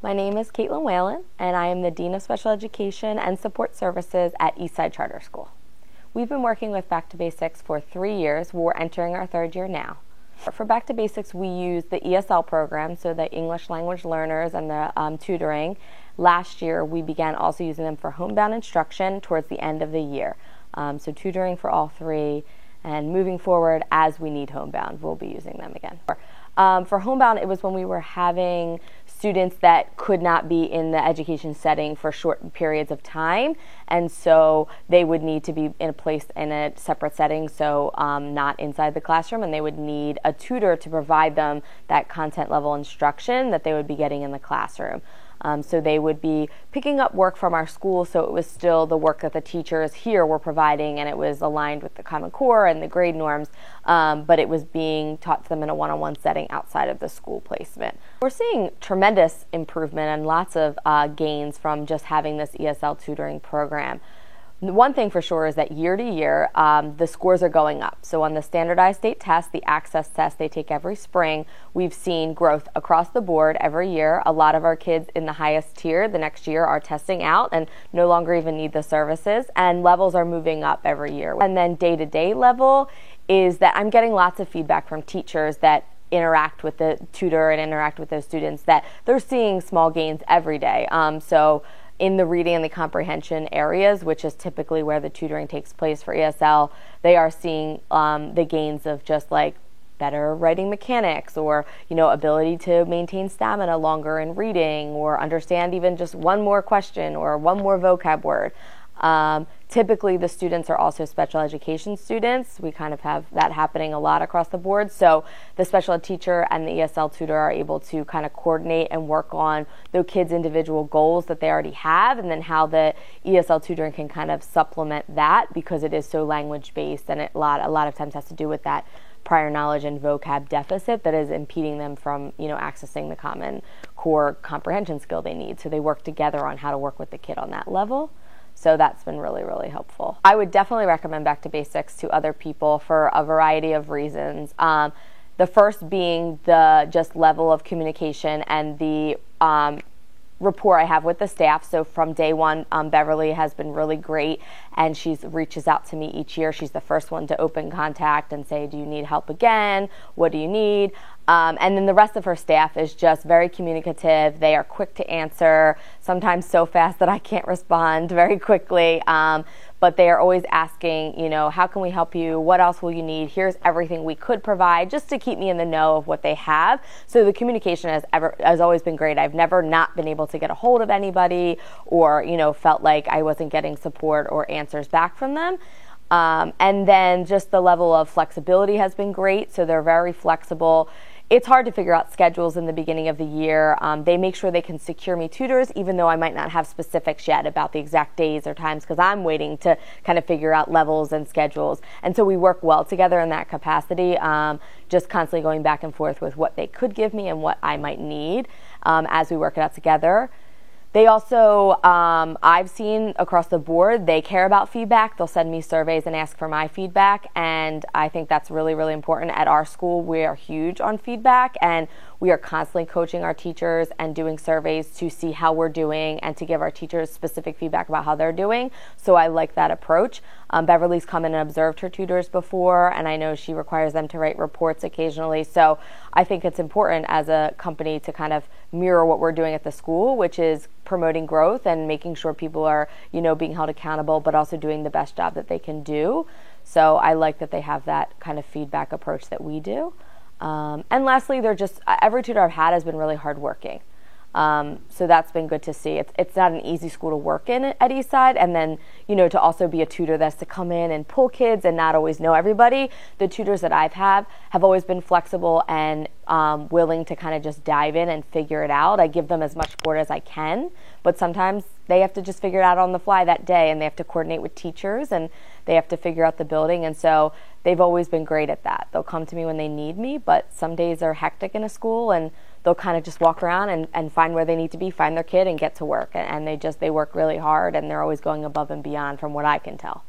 My name is Caitlin Whalen, and I am the Dean of Special Education and Support Services at Eastside Charter School. We've been working with Back to Basics for 3 years. We're entering our 3rd year now. For Back to Basics, we use the ESL program, so the English language learners and the tutoring. Last year, we began also using them for homebound instruction towards the end of the year. So tutoring for all 3, and moving forward, as we need homebound, we'll be using them again. For homebound, it was when we were having students that could not be in the education setting for short periods of time, and so they would need to be in a place in a separate setting, so not inside the classroom, and they would need a tutor to provide them that content level instruction that they would be getting in the classroom. So they would be picking up work from our school, so it was still the work that the teachers here were providing, and it was aligned with the Common Core and the grade norms, but it was being taught to them in a one-on-one setting outside of the school placement. We're seeing tremendous improvement and lots of gains from just having this ESL tutoring program. One thing for sure is that year to year, the scores are going up. So on the standardized state test, the access test they take every spring, we've seen growth across the board every year. A lot of our kids in the highest tier the next year are testing out and no longer even need the services, and levels are moving up every year. And then day-to-day level is that I'm getting lots of feedback from teachers that interact with the tutor and interact with those students that they're seeing small gains every day. So in the reading and the comprehension areas, which is typically where the tutoring takes place for ESL, they are seeing the gains of just like better writing mechanics, or ability to maintain stamina longer in reading, or understand even just one more question or one more vocab word. Typically the students are also special education students. We kind of have that happening a lot across the board. So the special ed teacher and the ESL tutor are able to kind of coordinate and work on the kids' individual goals that they already have, and then how the ESL tutoring can kind of supplement that, because it is so language based, and a lot of times has to do with that prior knowledge and vocab deficit that is impeding them from accessing the Common Core comprehension skill they need. So they work together on how to work with the kid on that level. So that's been really, really helpful. I would definitely recommend Back to Basics to other people for a variety of reasons. The first being the just level of communication and the rapport I have with the staff. So from day one, Beverly has been really great, and she reaches out to me each year. She's the first one to open contact and say, do you need help again? What do you need? And then the rest of her staff is just very communicative. They are quick to answer, sometimes so fast that I can't respond very quickly. But they are always asking, how can we help you? What else will you need? Here's everything we could provide, just to keep me in the know of what they have. So the communication has always been great. I've never not been able to get a hold of anybody, or felt like I wasn't getting support or answers back from them. And then just the level of flexibility has been great. So they're very flexible. It's hard to figure out schedules in the beginning of the year. They make sure they can secure me tutors, even though I might not have specifics yet about the exact days or times, because I'm waiting to kind of figure out levels and schedules. And so we work well together in that capacity, just constantly going back and forth with what they could give me and what I might need as we work it out together. They also, I've seen across the board, they care about feedback. They'll send me surveys and ask for my feedback, and I think that's really, really important. At our school, we are huge on feedback, and we are constantly coaching our teachers and doing surveys to see how we're doing and to give our teachers specific feedback about how they're doing. So I like that approach. Beverly's come in and observed her tutors before, and I know she requires them to write reports occasionally. So I think it's important as a company to kind of mirror what we're doing at the school, which is promoting growth and making sure people are, being held accountable, but also doing the best job that they can do. So I like that they have that kind of feedback approach that we do. And lastly, every tutor I've had has been really hardworking. So that's been good to see. It's not an easy school to work in at Eastside, and then to also be a tutor that's to come in and pull kids and not always know everybody. The tutors that I've had have always been flexible and willing to kind of just dive in and figure it out. I give them as much support as I can, but sometimes they have to just figure it out on the fly that day, and they have to coordinate with teachers, and they have to figure out the building, and so they've always been great at that. They'll come to me when they need me, but some days are hectic in a school, and they'll kind of just walk around and find where they need to be, find their kid, and get to work. And they work really hard, and they're always going above and beyond from what I can tell.